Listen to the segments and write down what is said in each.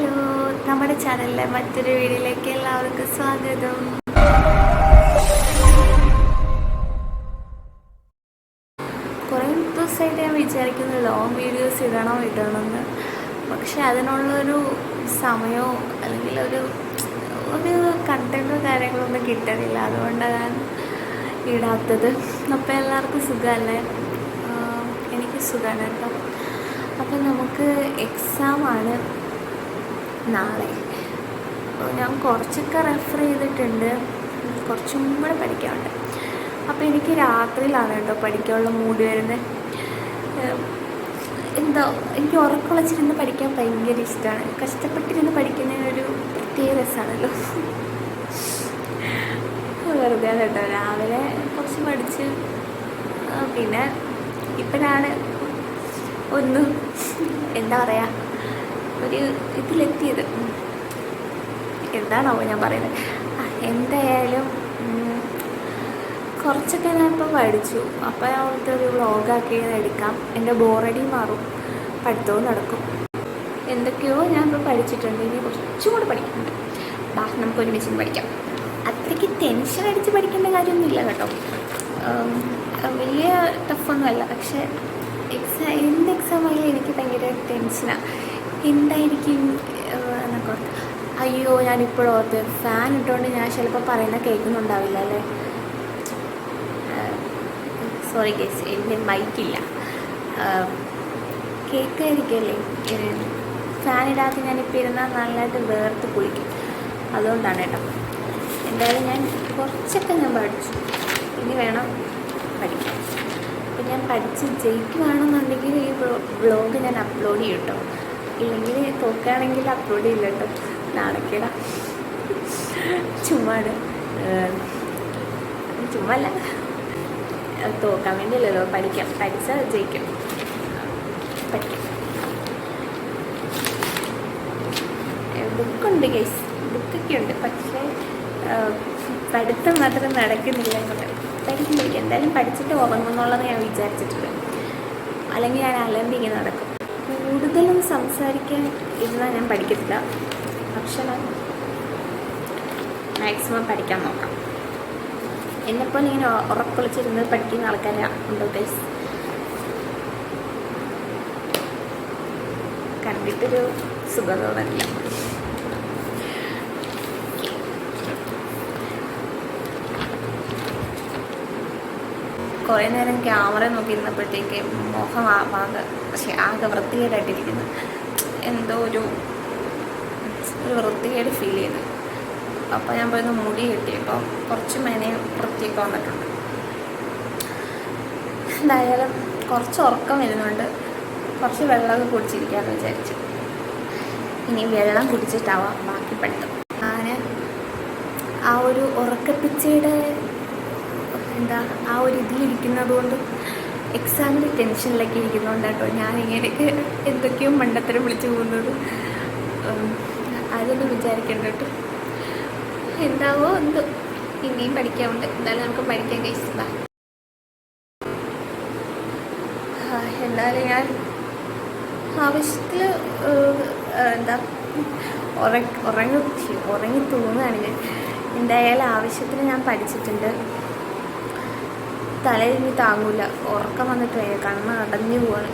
Hello, നമ്മുടെ ചാനലിലെ മറ്റൊരു വീഡിയോയിലേക്ക് എല്ലാവർക്കും സ്വാഗതം. കുറേ ദിവസമായിട്ട് ഞാൻ വിചാരിക്കുന്നു ലോങ് വീഡിയോസ് ഇടണമെന്ന്. പക്ഷെ അതിനുള്ളൊരു സമയമോ അല്ലെങ്കിൽ ഒരു കണ്ടൻറ്റോ കാര്യങ്ങളൊന്നും കിട്ടുന്നില്ല. അതുകൊണ്ടാണ് ഞാൻ ഇടാത്തത്. അപ്പോൾ എല്ലാവർക്കും സുഖമല്ലേ? എനിക്ക് സുഖമാണ് കേട്ടോ. അപ്പം നമുക്ക് എക്സാമാണ് നാളെ. ഞാൻ കുറച്ചൊക്കെ റെഫർ ചെയ്തിട്ടുണ്ട്, കുറച്ചും കൂടെ പഠിക്കാനുണ്ട്. അപ്പോൾ എനിക്ക് രാത്രിയിലാണ് കേട്ടോ പഠിക്കാനുള്ള മൂഡ് വരുന്നത്. എന്താ, എനിക്ക് ഉറക്കുളച്ചിരുന്ന് പഠിക്കാൻ ഭയങ്കര ഇഷ്ടമാണ്. കഷ്ടപ്പെട്ടിരുന്ന് പഠിക്കുന്നതിനൊരു പ്രത്യേക രസമാണല്ലോ. വെറുതെ കേട്ടോ രാവിലെ കുറച്ച് പഠിച്ച് പിന്നെ ഇപ്പോഴാണ് ഒന്ന് എന്താ പറയുക ഒരു ഇതിലെത്തിയത്. എന്താണോ ഞാൻ പറയുന്നത്. എന്തായാലും കുറച്ചൊക്കെ ഞാൻ ഇപ്പോൾ പഠിച്ചു. അപ്പോൾ അവിടുത്തെ ഒരു വ്ളോഗാക്കി എടുക്കാം. എൻ്റെ ബോറടി മാറും, പഠിത്തവും നടക്കും. എന്തൊക്കെയോ ഞാൻ ഇപ്പോൾ പഠിച്ചിട്ടുണ്ട്, ഇനി കുറച്ചും കൂടെ പഠിക്കുന്നുണ്ട്. നമുക്ക് ഒരുമിച്ച് പഠിക്കാം. അത്രയ്ക്ക് ടെൻഷൻ അടിച്ച് പഠിക്കേണ്ട കാര്യമൊന്നുമില്ല കേട്ടോ. വലിയ ടഫൊന്നുമല്ല. പക്ഷേ എന്ത് എക്സാം ആയാലും എനിക്ക് ഭയങ്കര ടെൻഷനാണ്. എന്തായിരിക്കും എന്നൊക്കെ ഓർത്ത്. അയ്യോ, ഞാനിപ്പോഴും ഓർത്ത് ഫാൻ ഇട്ടുകൊണ്ട് ഞാൻ ചിലപ്പോൾ പറയുന്നത് കേൾക്കുന്നുണ്ടാവില്ല അല്ലേ. സോറി ഗൈസ്, എൻ്റെ മൈക്കില്ല. കേൾക്കായിരിക്കുമല്ലേ. ഫാൻ ഇടാതെ ഞാനിപ്പോൾ ഇരുന്നാൽ നല്ലതായിട്ട് വേർത്ത് കുളിക്കും. അതുകൊണ്ടാണ് കേട്ടോ. എന്തായാലും ഞാൻ കുറച്ചൊക്കെ ഞാൻ പഠിച്ചു, ഇനി വേണം പഠിക്കാൻ. അപ്പം ഞാൻ പഠിച്ച് ജയിക്കുകയാണെന്നുണ്ടെങ്കിൽ ഈ വ്ളോഗ് ഞാൻ അപ്ലോഡ് ചെയ്യും കേട്ടോ. ഇല്ലെങ്കിൽ തോക്കുകയാണെങ്കിൽ അപ്ലോഡ് ചെയ്യില്ല കേട്ടോ. നാണക്കേടാ. ചുമ്മാ അല്ല, തോക്കാൻ വേണ്ടിയല്ലല്ലോ. പഠിച്ചാൽ ജയിക്കും. പഠിക്കാം. ബുക്കുണ്ട് ഗൈസ്, ബുക്കൊക്കെ ഉണ്ട്. പക്ഷേ പഠിത്തം മാത്രം നടക്കുന്നില്ല. പഠിക്കുന്നില്ല. എന്തായാലും പഠിച്ചിട്ട് ഉറങ്ങുന്നുള്ളത് ഞാൻ വിചാരിച്ചിട്ടില്ല. അല്ലെങ്കിൽ ഞാൻ അലമ്പിങ്ങനെ നടക്കും. കൂടുതലും സംസാരിക്കാൻ ഇരുന്നാൽ ഞാൻ പഠിക്കത്തില്ല. പക്ഷെ ഞാൻ മാക്സിമം പഠിക്കാൻ നോക്കാം. എന്നെപ്പോലെ ഇങ്ങനെ ഉറക്കൊളിച്ചിരുന്ന് പഠിക്കുന്ന ആൾക്കാരുണ്ടോ ഗൈസ്? കണ്ടിട്ടൊരു സുഖം തോന്നില്ല. കുറേ നേരം ക്യാമറ നോക്കിയിരുന്നപ്പോഴത്തേക്ക് മുഖം ആകെ വൃത്തികേടായിട്ടിരിക്കുന്നു. എന്തോ ഒരു വൃത്തികേട് ഫീൽ ചെയ്തു. അപ്പോൾ ഞാൻ പോയി മുടി കെട്ടിയപ്പോൾ കുറച്ച് മെനയും വൃത്തിയൊക്കെ വന്നിട്ടുണ്ട്. എന്തായാലും കുറച്ച് ഉറക്കം വരുന്നുണ്ട്. കുറച്ച് വെള്ളമൊക്കെ കുടിച്ചിരിക്കാമെന്ന് വിചാരിച്ചു. ഇനി വെള്ളം കുടിച്ചിട്ടാവാം ബാക്കി പഠിത്തം. ഞാൻ ആ ഒരു ഉറക്കപ്പിച്ചയുടെ ആ ഒരു ഇതിലിരിക്കുന്നത് കൊണ്ട്, എക്സാമിന് ടെൻഷനിലൊക്കെ ഇരിക്കുന്നതുകൊണ്ട് കേട്ടോ ഞാൻ ഇങ്ങനെയൊക്കെ എന്തൊക്കെയോ മണ്ടത്തരം വിളിച്ചു പോകുന്നത്. അതൊന്നും വിചാരിക്കണ്ട കേട്ടോ. എന്താവോ എന്തോ, ഇനിയും പഠിക്കാറുണ്ട്. എന്തായാലും നമുക്ക് പഠിക്കാൻ കഴിച്ചതാ. എന്തായാലും ഞാൻ ആവശ്യത്തിൽ ഉറങ്ങി തൂങ്ങുകയാണ് ഞാൻ. എന്തായാലും ആവശ്യത്തിന് ഞാൻ പഠിച്ചിട്ടുണ്ട്. തലയിനി താങ്ങൂല, ഉറക്കം വന്നിട്ട് വയ്യ, കണ്ണ് അടഞ്ഞു പോവാണ്.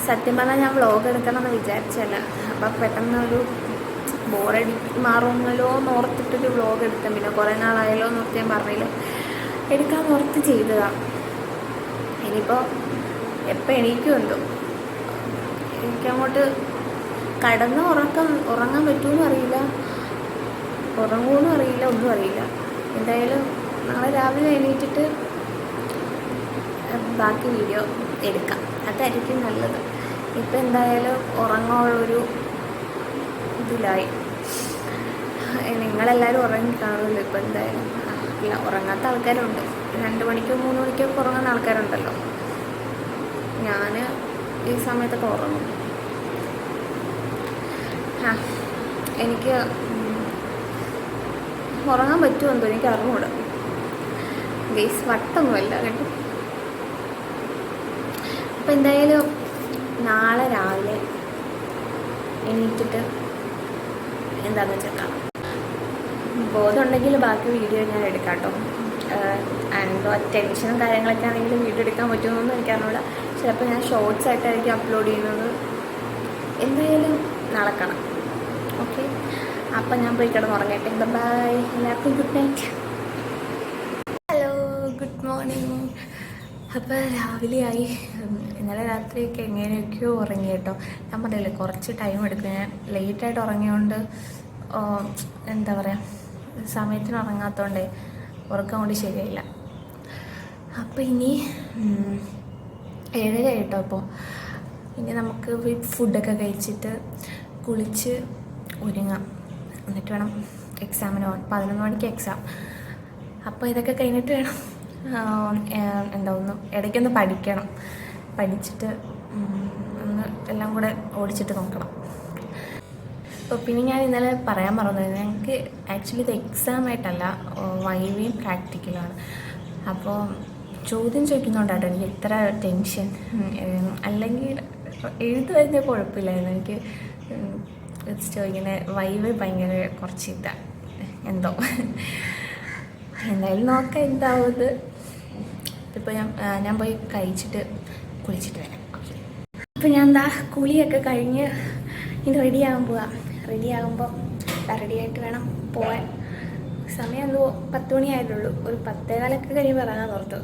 സത്യം പറഞ്ഞാൽ ഞാൻ വ്ളോഗ് എടുക്കണമെന്ന് വിചാരിച്ചല്ല. അപ്പം പെട്ടെന്നൊരു ബോറടി മാറുമല്ലോ എന്ന് ഓർത്തിട്ടൊരു വ്ളോഗ് എടുത്താൽ, പിന്നെ കുറേ നാളായല്ലോ എന്ന് ഓർത്ത് ഞാൻ പറഞ്ഞില്ല, എടുക്കാൻ ഓർത്ത് ചെയ്തതാണ്. ഇനിയിപ്പോൾ എപ്പോൾ എണീക്കുമെന്തോ. എനിക്കങ്ങോട്ട് ഉറങ്ങാൻ പറ്റുമെന്നും അറിയില്ല, ഉറങ്ങുമെന്നും അറിയില്ല, ഒന്നും അറിയില്ല. എന്തായാലും നാളെ രാവിലെ എണീറ്റിട്ട് ബാക്കി വീഡിയോ എടുക്കാം. അതായിരിക്കും നല്ലത്. ഇപ്പം എന്തായാലും ഉറങ്ങാനുള്ളൊരു ഇതിലായി. നിങ്ങളെല്ലാവരും ഉറങ്ങി കാണുമല്ലോ ഇപ്പം. എന്തായാലും ഇല്ല, ഉറങ്ങാത്ത ആൾക്കാരുണ്ട്. 2 മണിക്കോ 3 മണിക്കോ ഉറങ്ങുന്ന ആൾക്കാരുണ്ടല്ലോ. ഞാൻ ഈ സമയത്തൊക്കെ ഉറങ്ങും. എനിക്ക് ഉറങ്ങാൻ പറ്റുമോ എന്തോ എനിക്ക് അറിഞ്ഞൂടാ ഗൈസ്. വട്ടൊന്നുമല്ല കേട്ടോ. അപ്പം എന്തായാലും നാളെ രാവിലെ എണീറ്റിട്ട് എന്താണെന്ന് വെച്ചാൽ കാണാം. ബോധമുണ്ടെങ്കിൽ ബാക്കി വീഡിയോ ഞാൻ എടുക്കാം കേട്ടോ. എന്തോ ടെൻഷനും കാര്യങ്ങളൊക്കെ ആണെങ്കിൽ വീഡിയോ എടുക്കാൻ പറ്റുമെന്നൊന്നും എനിക്കറിയില്ല. ചിലപ്പോൾ ഞാൻ ഷോർട്സ് ആയിട്ടായിരിക്കും അപ്ലോഡ് ചെയ്യുന്നത്. എന്തായാലും നാളെ കാണാം. ഓക്കെ, അപ്പം ഞാൻ പോയി കിടന്നുറങ്ങട്ടെ. ബൈ, എല്ലാവർക്കും good night. Hello, good morning. അപ്പോൾ രാവിലെയായി. ഇന്നലെ രാത്രിയൊക്കെ എങ്ങനെയൊക്കെയോ ഉറങ്ങി കേട്ടോ. ഞാൻ പറഞ്ഞില്ലേ കുറച്ച് ടൈം എടുക്കും. ഞാൻ ലേറ്റായിട്ട് ഉറങ്ങിയോണ്ട് എന്താ പറയുക, സമയത്തിന് ഉറങ്ങാത്തതുകൊണ്ടേ ഉറക്കം കൊണ്ട് ശരിയായില്ല. അപ്പോൾ ഇനി 7:30 കേട്ടോ. അപ്പോൾ ഇനി നമുക്ക് ഫുഡൊക്കെ കഴിച്ചിട്ട് കുളിച്ച് ഒരുങ്ങാം. എന്നിട്ട് വേണം എക്സാമിന് പോകാൻ. 11 മണിക്ക് എക്സാം. അപ്പോൾ ഇതൊക്കെ കഴിഞ്ഞിട്ട് വേണം ഇടയ്ക്കൊന്ന് പഠിക്കണം. പഠിച്ചിട്ട് ഒന്ന് എല്ലാം കൂടെ ഓടിച്ചിട്ട് നോക്കണം. അപ്പോൾ പിന്നെ ഞാൻ ഇന്നലെ പറയാൻ പറഞ്ഞത്, ഞങ്ങൾക്ക് ആക്ച്വലി ഇത് എക്സാമായിട്ടല്ല, വൈവയും പ്രാക്ടിക്കലാണ്. അപ്പോൾ ചോദ്യം ചോദിക്കുന്നുണ്ടാട്ടോ എനിക്ക് ഇത്ര ടെൻഷൻ. അല്ലെങ്കിൽ എഴുതുവരുന്ന കുഴപ്പമില്ലായിരുന്നു. എനിക്ക് ഇങ്ങനെ വൈവ് ഭയങ്കര കുറച്ച് എന്തോ. എന്തായാലും നോക്കാം എന്താവുന്നത്. ഇപ്പോൾ ഞാൻ പോയി കഴിച്ചിട്ട് കുളിച്ചിട്ട് വരാം. ഓക്കെ, അപ്പോൾ ഞാൻ കുളിയൊക്കെ കഴിഞ്ഞ് ഇനി റെഡിയാകാൻ പോവാം. റെഡിയാകുമ്പോൾ റെഡിയായിട്ട് വേണം പോകാൻ. സമയം എന്തോ 10 മണിയായിട്ടുള്ളൂ. ഒരു 10:15 കഴിയുമ്പോൾ ഇറങ്ങാൻ ഓർത്തു.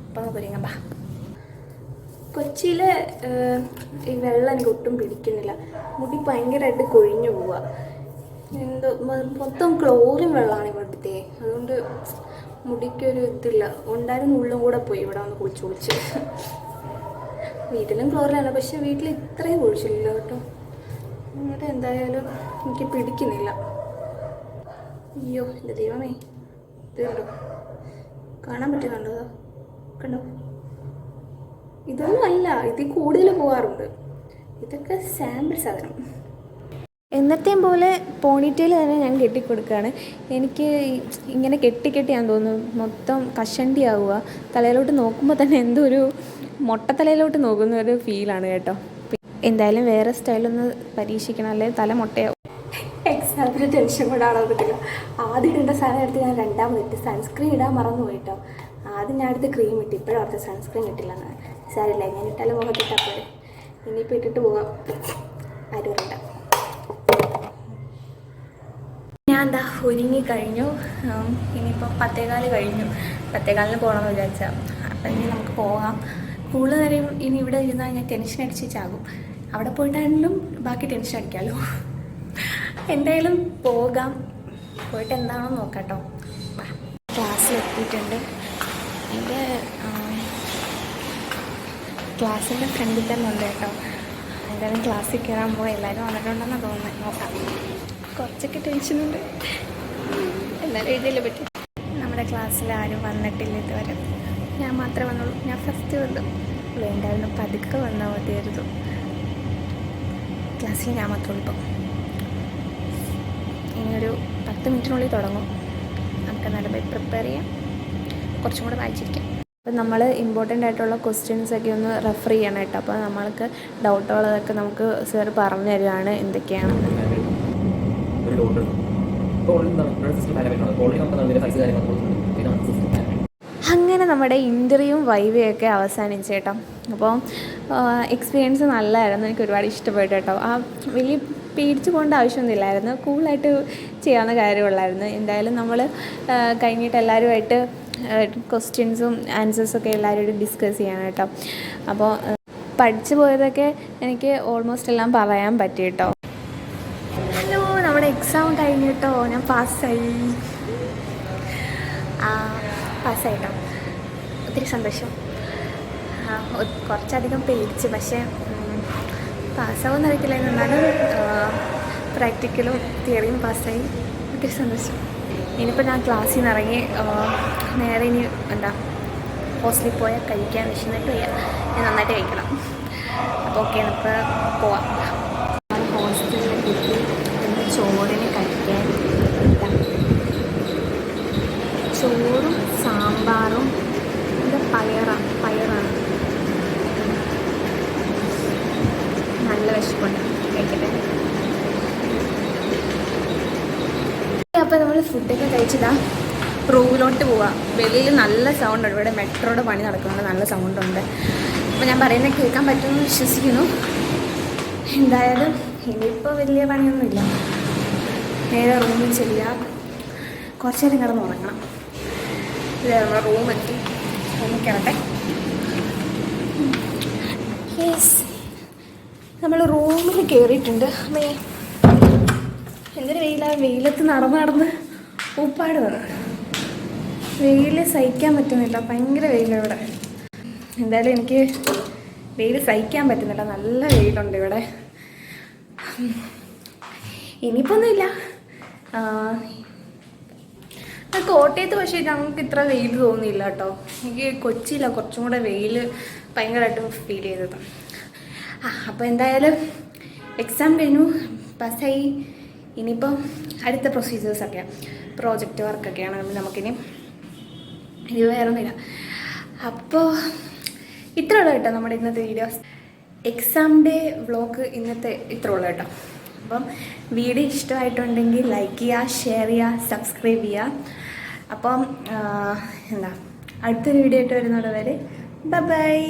അപ്പോൾ നമുക്ക് ഒരുങ്ങാം. ബാ. കൊച്ചിയിൽ ഈ വെള്ളം എനിക്ക് ഒട്ടും പിടിക്കുന്നില്ല. മുടി ഭയങ്കരമായിട്ട് കൊഴിഞ്ഞു പോവുക. എന്തോ മൊത്തം ക്ലോറിൻ വെള്ളമാണ് ഇവിടുത്തെ. അതുകൊണ്ട് മുടിക്കൊരു ഇതില്ല. ഉണ്ടായിരുന്ന ഉള്ളും കൂടെ പോയി ഇവിടെ വന്ന് കുളിച്ച് വീട്ടിലും ക്ലോറിനാണ്, പക്ഷെ വീട്ടിൽ ഇത്രയും കുളിച്ചില്ല കേട്ടോ. ഇവിടെ എന്തായാലും എനിക്ക് പിടിക്കുന്നില്ല. അയ്യോ എൻ്റെ ദൈവമേ, ഇത് കണ്ടോ, കാണാൻ പറ്റുന്നുണ്ടോ? കണ്ടോ, ഇതൊന്നും അല്ല, ഇതിൽ കൂടുതൽ പോകാറുണ്ട്. ഇതൊക്കെ സാമ്പിൾ സാധനം. എന്നത്തെയും പോലെ പോണിറ്റെയിൽ തന്നെ ഞാൻ കെട്ടിക്കൊടുക്കുകയാണ്. എനിക്ക് ഇങ്ങനെ കെട്ടിയാന്ന് തോന്നുന്നു മൊത്തം കഷണ്ടി ആവുക. തലയിലോട്ട് നോക്കുമ്പോൾ തന്നെ എന്തോ ഒരു മൊട്ടത്തലയിലോട്ട് നോക്കുന്ന ഒരു ഫീലാണ് കേട്ടോ. എന്തായാലും വേറെ സ്റ്റൈലൊന്ന് പരീക്ഷിക്കണം, അല്ലെങ്കിൽ തല മൊട്ടയാവും. എക്സാമിന് ടെൻഷൻ കൊണ്ടാണോ പറ്റില്ല. ആദ്യം ഇടേണ്ട സാധനം എടുത്ത് ഞാൻ രണ്ടാമതിട്ട് സൺസ്ക്രീൻ ഇടാൻ മറന്നു പോയിട്ടോ. ആദ്യം ഞാൻ അടുത്ത് ക്രീം ഇട്ട്, ഇപ്പോഴും അടുത്ത് സൺസ്ക്രീൻ ഇട്ടില്ലെന്ന്. സാരില്ല, ഞാൻ ഇട്ടാലും മുഖത്തിട്ടാൽ പോലെ. ഇനിയിപ്പോൾ ഇട്ടിട്ട് പോകാം, ആരും വരണ്ട. ഞാൻ ഒരുങ്ങി കഴിഞ്ഞു. ഇനിയിപ്പോൾ 10:15 കഴിഞ്ഞു. 10:15 പോകണമെന്ന് വിചാരിച്ചാൽ. അപ്പം ഇനി നമുക്ക് പോകാം. കൂടുതൽ നേരം ഇനി ഇവിടെ ഇരുന്നാൽ ഞാൻ ടെൻഷൻ അടിച്ച് ചാകും. അവിടെ പോയിട്ടാണെങ്കിലും ബാക്കി ടെൻഷൻ അടിക്കാമല്ലോ. എന്തായാലും പോകാം. പോയിട്ട് എന്താണോ നോക്കാട്ടോ. ക്ലാസ്സിലെത്തിയിട്ടുണ്ട്. എൻ്റെ ക്ലാസ്സിൻ്റെ ഫ്രണ്ടിൽ തന്നെ ഉണ്ട് കേട്ടോ. എന്തായാലും ക്ലാസ്സിൽ കയറാൻ പോയി. എല്ലാവരും വന്നിട്ടുണ്ടെന്നാണ് തോന്നുന്നത്. നോക്കാം. കുറച്ചൊക്കെ ടെൻഷനുണ്ട്, എന്നാലും എഴുതിയല്ലേ പറ്റും. നമ്മുടെ ക്ലാസ്സിൽ ആരും വന്നിട്ടില്ല ഇതുവരെ. ഞാൻ മാത്രമേ വന്നുള്ളൂ. ഞാൻ ഫസ്റ്റ് വന്നു. വേണ്ടായിരുന്നു, പതുക്കെ വന്നാൽ മതിയായിരുന്നു. ക്ലാസ്സിൽ ഞാൻ മാത്രമേ ഇപ്പം. ഇനിയൊരു 10 മിനിറ്റിനുള്ളിൽ തുടങ്ങും. നമുക്ക് നല്ല പോയി പ്രിപ്പയർ ചെയ്യാം. കുറച്ചും കൂടെ വായിച്ചിരിക്കാം. അപ്പം നമ്മൾ ഇമ്പോർട്ടൻ്റ് ആയിട്ടുള്ള ക്വസ്റ്റ്യൻസൊക്കെ ഒന്ന് റെഫർ ചെയ്യണം കേട്ടോ. അപ്പോൾ നമ്മൾക്ക് ഡൗട്ടുള്ളതൊക്കെ നമുക്ക് സാർ പറഞ്ഞു തരുവാണ് എന്തൊക്കെയാണ്. അങ്ങനെ നമ്മുടെ ഇൻ്റർവ്യൂവും വൈവയൊക്കെ അവസാനിച്ചു കേട്ടോ. അപ്പോൾ എക്സ്പീരിയൻസ് നല്ലതായിരുന്നു. എനിക്ക് ഒരുപാട് ഇഷ്ടപ്പെട്ടു കേട്ടോ. ആ വലിയ പേടിച്ച് പോകേണ്ട ആവശ്യമൊന്നുമില്ലായിരുന്നു. കൂളായിട്ട് ചെയ്യാവുന്ന കാര്യമുള്ളായിരുന്നു. എന്തായാലും നമ്മൾ കഴിഞ്ഞിട്ട് എല്ലാവരുമായിട്ട് ക്വസ്റ്റ്യൻസും ആൻസേഴ്സൊക്കെ എല്ലാവരോടും ഡിസ്കസ് ചെയ്യണം കേട്ടോ. അപ്പോൾ പഠിച്ചു പോയതൊക്കെ എനിക്ക് ഓൾമോസ്റ്റ് എല്ലാം പറയാൻ പറ്റി കേട്ടോ. ഹലോ, നമ്മുടെ എക്സാം കഴിഞ്ഞു കേട്ടോ. ഞാൻ പാസ്സായി കേട്ടോ. ഒത്തിരി സന്തോഷം. കുറച്ചധികം പേടിച്ച്, പക്ഷേ പാസ്സാവുമെന്ന് അറിയത്തില്ല. എന്നാലും പ്രാക്ടിക്കലും തിയറിയും പാസ്സായി. ഒത്തിരി സന്തോഷം. ഇനിയിപ്പോൾ ഞാൻ ക്ലാസ്സിൽ നിന്ന് ഇറങ്ങി നേരെ ഇനി ഹോസ്റ്റലിൽ പോയാൽ കഴിക്കാൻ വിശന്നിട്ട് വയ്യ. ഞാൻ നന്നായിട്ട് കഴിക്കണം. അപ്പോൾ ഓക്കെ, നമുക്ക് പോവാം. ഹോസ്റ്റലിലെത്തി ചോറിന് കഴിക്കാൻ ചോറും സാമ്പാറും ഇത് പയറാണ്. നല്ല വിശപ്പുണ്ട്, കഴിക്കട്ടെ. അപ്പോൾ നമ്മൾ ഫുഡൊക്കെ കഴിച്ചതാ റൂമിലോട്ട് പോവാം. വെളിയിൽ നല്ല സൗണ്ട് ഉണ്ട്, ഇവിടെ മെട്രോയുടെ പണി നടക്കുന്നുണ്ട്, നല്ല സൗണ്ടുണ്ട്. അപ്പോൾ ഞാൻ പറയുന്നത് കേൾക്കാൻ പറ്റുമെന്ന് വിശ്വസിക്കുന്നു. എന്തായാലും ഇനിയിപ്പോൾ വലിയ പണിയൊന്നുമില്ല, നേരെ റൂമിൽ ചെല്ലുക, കുറച്ച് നേരം കിടന്ന് ഉറങ്ങണം. ഇത് നമ്മുടെ റൂമെത്തി, റൂമിൽ കിടട്ടെ. യെസ്, നമ്മൾ റൂമിൽ കയറിയിട്ടുണ്ട്. അമ്മേ എന്തൊരു വെയിലാണ്, വെയിലത്ത് നടന്ന് ഉപ്പാട് വന്നു. വെയിൽ സഹിക്കാൻ പറ്റുന്നില്ല, ഭയങ്കര വെയിലാണ് ഇവിടെ. എന്തായാലും എനിക്ക് വെയിൽ സഹിക്കാൻ പറ്റുന്നില്ല, നല്ല വെയിലുണ്ട് ഇവിടെ. ഇനിയിപ്പോൾ ഒന്നുമില്ല. കോട്ടയത്ത് പക്ഷേ ഞങ്ങൾക്ക് ഇത്ര വെയിൽ തോന്നിയില്ല കേട്ടോ. എനിക്ക് കൊച്ചിയിലാണ് കുറച്ചും കൂടെ വെയിൽ ഭയങ്കരമായിട്ട് ഫീൽ ചെയ്തത്. അപ്പോൾ എന്തായാലും എക്സാം കഴിഞ്ഞു, പാസ്സായി. ഇനിയിപ്പം അടുത്ത പ്രൊസീജിയേഴ്സൊക്കെയാണ്, പ്രോജക്റ്റ് വർക്കൊക്കെയാണ് നമുക്കിനി. ഇത് വേറെ ഒന്നുമില്ല. അപ്പോൾ ഇത്ര ഉള്ളൂ കേട്ടോ നമ്മുടെ ഇന്നത്തെ വീഡിയോസ്. എക്സാം ഡേ വ്ളോഗ് ഇന്നത്തെ ഇത്ര ഉള്ളൂ കേട്ടോ. അപ്പം വീഡിയോ ഇഷ്ടമായിട്ടുണ്ടെങ്കിൽ ലൈക്ക് ചെയ്യുക, ഷെയർ ചെയ്യുക, സബ്സ്ക്രൈബ് ചെയ്യുക. അപ്പം അടുത്തൊരു വീഡിയോ ആയിട്ട് വരുന്നത് വരെ ബൈ.